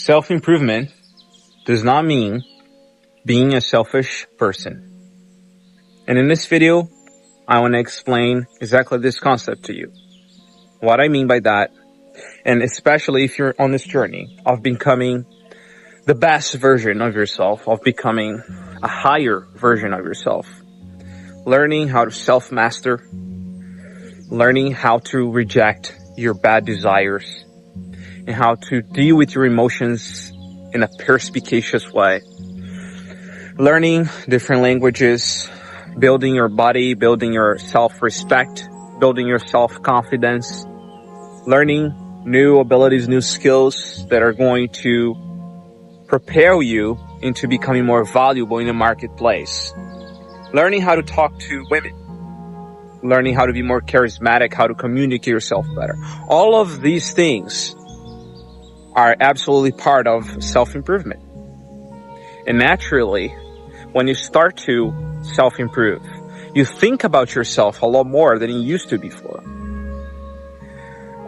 Self-improvement does not mean being a selfish person. And in this video, I want to explain exactly this concept to you. What I mean by that, and especially if you're on this journey of becoming the best version of yourself, of becoming a higher version of yourself, learning how to self-master, learning how to reject your bad desires, and how to deal with your emotions in a perspicacious way, learning different languages, building your body, building your self-respect, building your self-confidence, learning new abilities, new skills that are going to propel you into becoming more valuable in the marketplace, learning how to talk to women, learning how to be more charismatic, how to communicate yourself better. All of these things are absolutely part of self-improvement. And naturally, when you start to self-improve, you think about yourself a lot more than you used to before.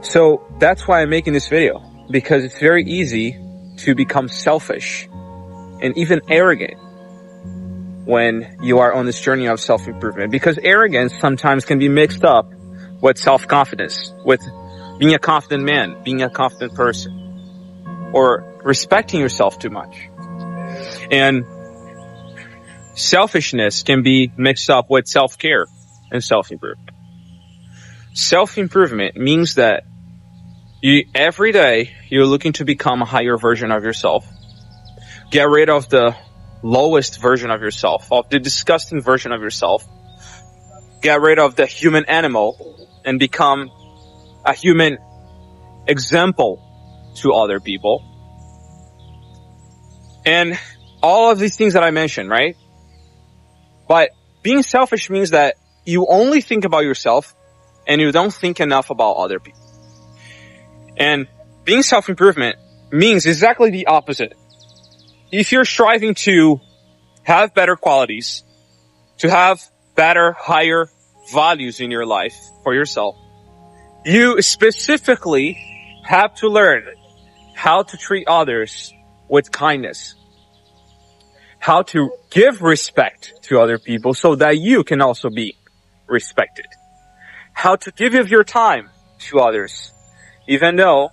So that's why I'm making this video, because it's very easy to become selfish and even arrogant when you are on this journey of self-improvement, because arrogance sometimes can be mixed up with self-confidence, with being a confident man, being a confident person, or respecting yourself too much. And selfishness can be mixed up with self-care and self-improvement. Self-improvement means that every day you're looking to become a higher version of yourself. Get rid of the lowest version of yourself, of the disgusting version of yourself. Get rid of the human animal and become a human example to other people. And all of these things that I mentioned, right? But being selfish means that you only think about yourself and you don't think enough about other people. And being self-improvement means exactly the opposite. If you're striving to have better qualities, to have better, higher values in your life for yourself, you specifically have to learn how to treat others with kindness, how to give respect to other people so that you can also be respected, how to give of your time to others, even though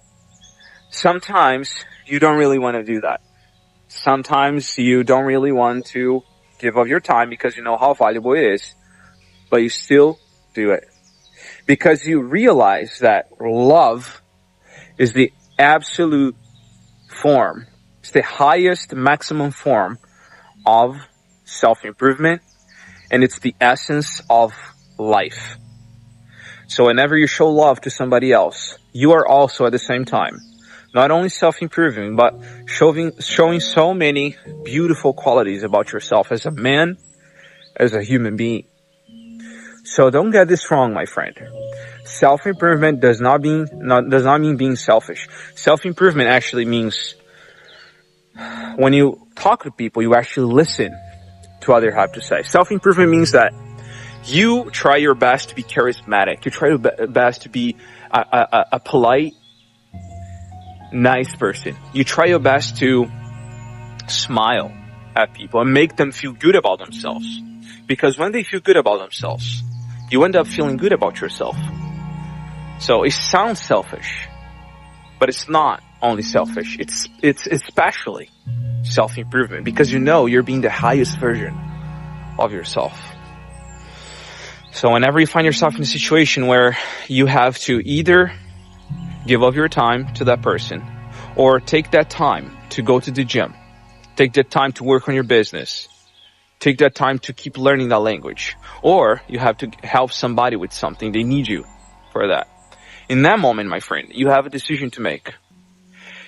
sometimes you don't really want to do that. Sometimes you don't really want to give of your time because you know how valuable it is, but you still do it. Because you realize that love is the absolute form, it's the highest maximum form of self-improvement, and it's the essence of life. So whenever you show love to somebody else, you are also at the same time not only self-improving, but showing so many beautiful qualities about yourself as a man, as a human being. So don't get this wrong, my friend. Self-improvement does not mean being selfish. Self-improvement actually means when you talk to people, you actually listen to what they have to say. Self-improvement means that you try your best to be charismatic. You try your best to be a polite, nice person. You try your best to smile at people and make them feel good about themselves. Because when they feel good about themselves, you end up feeling good about yourself. So it sounds selfish, but it's not only selfish. It's especially self-improvement, because you know you're being the highest version of yourself. So whenever you find yourself in a situation where you have to either give up your time to that person, or take that time to go to the gym, take that time to work on your business, take that time to keep learning that language, or you have to help somebody with something, they need you for that. In that moment, my friend, you have a decision to make.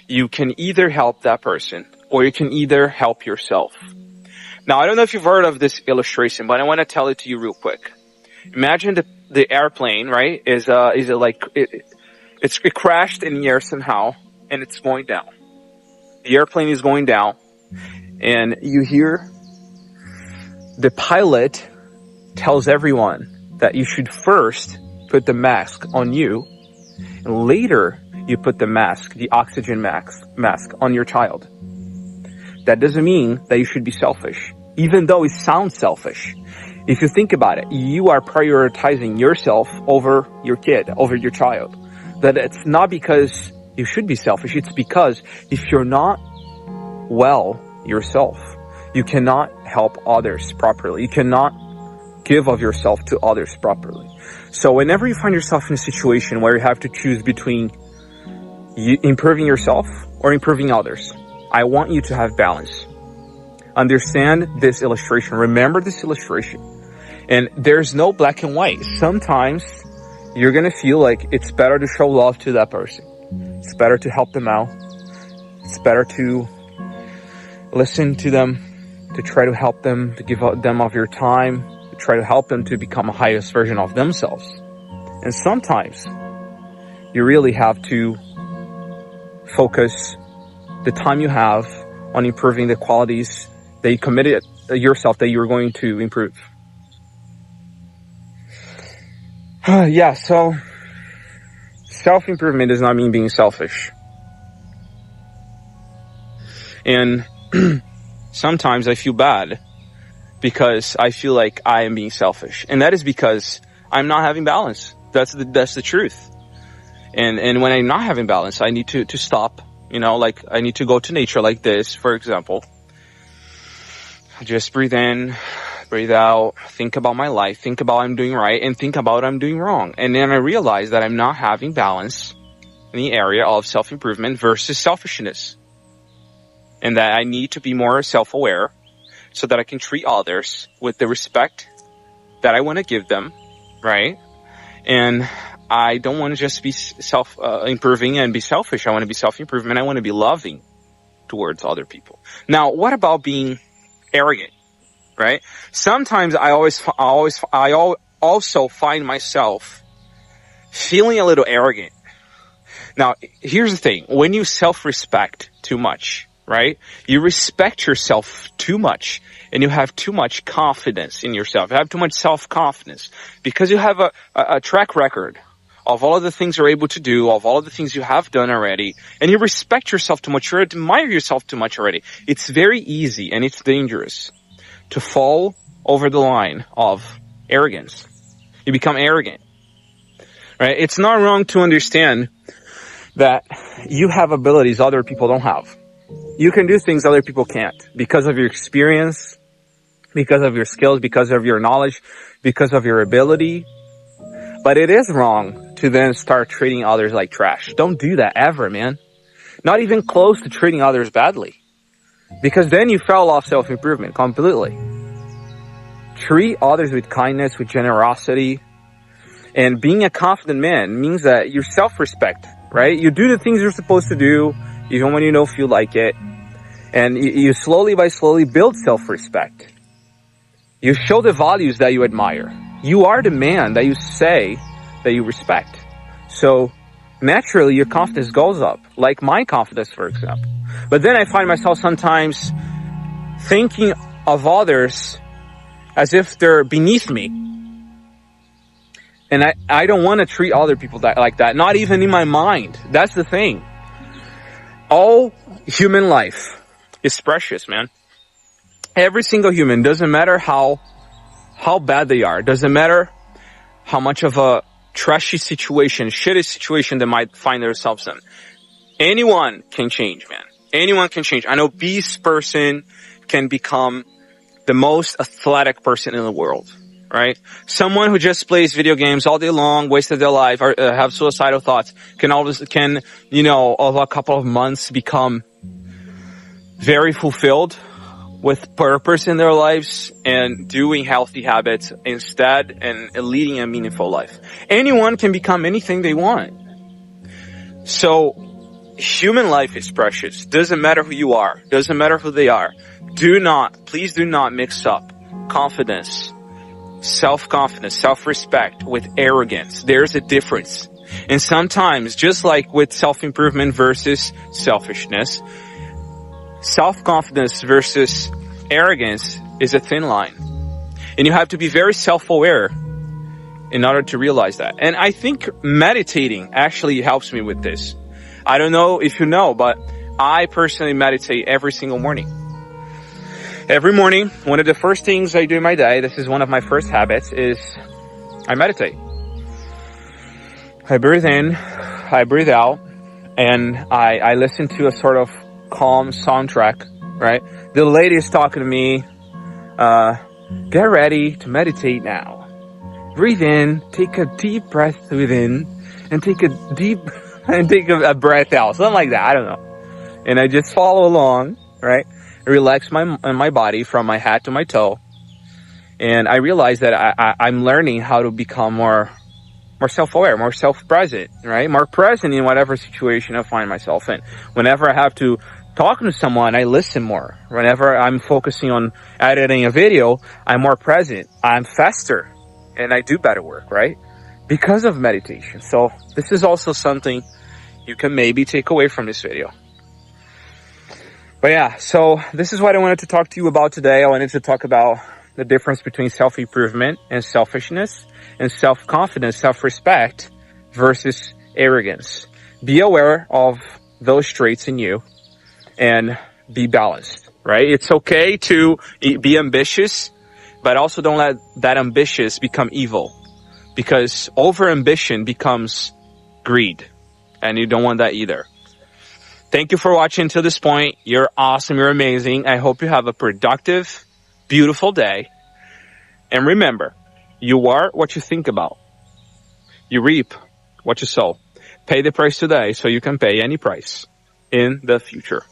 You can either help that person, or you can either help yourself. Now, I don't know if you've heard of this illustration, but I want to tell it to you real quick. Imagine the airplane, right, it crashed in the air somehow, and it's going down. The airplane is going down, and you hear the pilot tells everyone that you should first put the mask on you, and later you put the oxygen mask on your child. That doesn't mean that you should be selfish, even though it sounds selfish. If you think about it, you are prioritizing yourself over your kid, over your child. That it's not because you should be selfish. It's because if you're not well yourself, you cannot help others properly. You cannot give of yourself to others properly. So whenever you find yourself in a situation where you have to choose between improving yourself or improving others, I want you to have balance. Understand this illustration. Remember this illustration. And there's no black and white. Sometimes you're going to feel like it's better to show love to that person. It's better to help them out. It's better to listen to them, to try to help them, to give them of your time, to try to help them to become a highest version of themselves. And sometimes you really have to focus the time you have on improving the qualities that you committed yourself that you're going to improve. Yeah, so self-improvement does not mean being selfish. And sometimes I feel bad because I feel like I am being selfish. And that is because I'm not having balance. That's the truth. And when I'm not having balance, I need to stop. You know, like I need to go to nature like this, for example. Just breathe in, breathe out, think about my life, think about what I'm doing right, and think about what I'm doing wrong. And then I realize that I'm not having balance in the area of self-improvement versus selfishness. And that I need to be more self-aware so that I can treat others with the respect that I want to give them, right? And I don't want to just be self-improving and be selfish. I want to be self-improvement. I want to be loving towards other people. Now, what about being arrogant, right? Sometimes I also find myself feeling a little arrogant. Now, here's the thing. When you self-respect too much, right? You respect yourself too much and you have too much confidence in yourself. You have too much self-confidence because you have a track record of all of the things you're able to do, of all of the things you have done already, and you respect yourself too much, you admire yourself too much already. It's very easy and it's dangerous to fall over the line of arrogance. You become arrogant, right? It's not wrong to understand that you have abilities other people don't have. You can do things other people can't because of your experience, because of your skills, because of your knowledge, because of your ability. But it is wrong to then start treating others like trash. Don't do that ever, man. Not even close to treating others badly. Because then you fell off self-improvement completely. Treat others with kindness, with generosity. And being a confident man means that your self-respect, right? You do the things you're supposed to do, even when you don't feel like it. And you slowly build self-respect. You show the values that you admire. You are the man that you say that you respect. So naturally your confidence goes up, like my confidence, for example. But then I find myself sometimes thinking of others as if they're beneath me. And I don't want to treat other people like that, not even in my mind. That's the thing. All human life is precious, man. Every single human, doesn't matter how bad they are, doesn't matter how much of a trashy situation, shitty situation they might find themselves in. Anyone can change, man. Anyone can change. I know Beast person can become the most athletic person in the world, right? Someone who just plays video games all day long, wasted their life, or have suicidal thoughts, can, you know, over a couple of months become very fulfilled with purpose in their lives and doing healthy habits instead and leading a meaningful life. Anyone can become anything they want. So human life is precious. Doesn't matter who you are. Doesn't matter who they are. Please do not mix up confidence, self-confidence, self-respect with arrogance. There's a difference. And sometimes, just like with self-improvement versus selfishness, self-confidence versus arrogance is a thin line. And you have to be very self-aware in order to realize that. And I think meditating actually helps me with this. I don't know if you know, but I personally meditate every single morning. Every morning, one of the first things I do in my day, this is one of my first habits, is I meditate. I breathe in, I breathe out, and I listen to a sort of calm soundtrack, right? The lady is talking to me, get ready to meditate now. Breathe in, take a deep breath within, and take a breath out. Something like that, I don't know. And I just follow along, right? I relax my body from my head to my toe. And I realize that I'm learning how to become more self-aware, more self-present, right? More present in whatever situation I find myself in. Whenever I have to talk to someone, I listen more. Whenever I'm focusing on editing a video, I'm more present. I'm faster. And I do better work, right? Because of meditation. So this is also something you can maybe take away from this video. But yeah, so this is what I wanted to talk to you about today. I wanted to talk about the difference between self-improvement and selfishness, and self-confidence, self-respect versus arrogance. Be aware of those traits in you and be balanced, right? It's okay to be ambitious, but also don't let that ambitious become evil, because over-ambition becomes greed, and you don't want that either. Thank you for watching to this point. You're awesome. You're amazing. I hope you have a productive, beautiful day. And remember, you are what you think about. You reap what you sow. Pay the price today so you can pay any price in the future.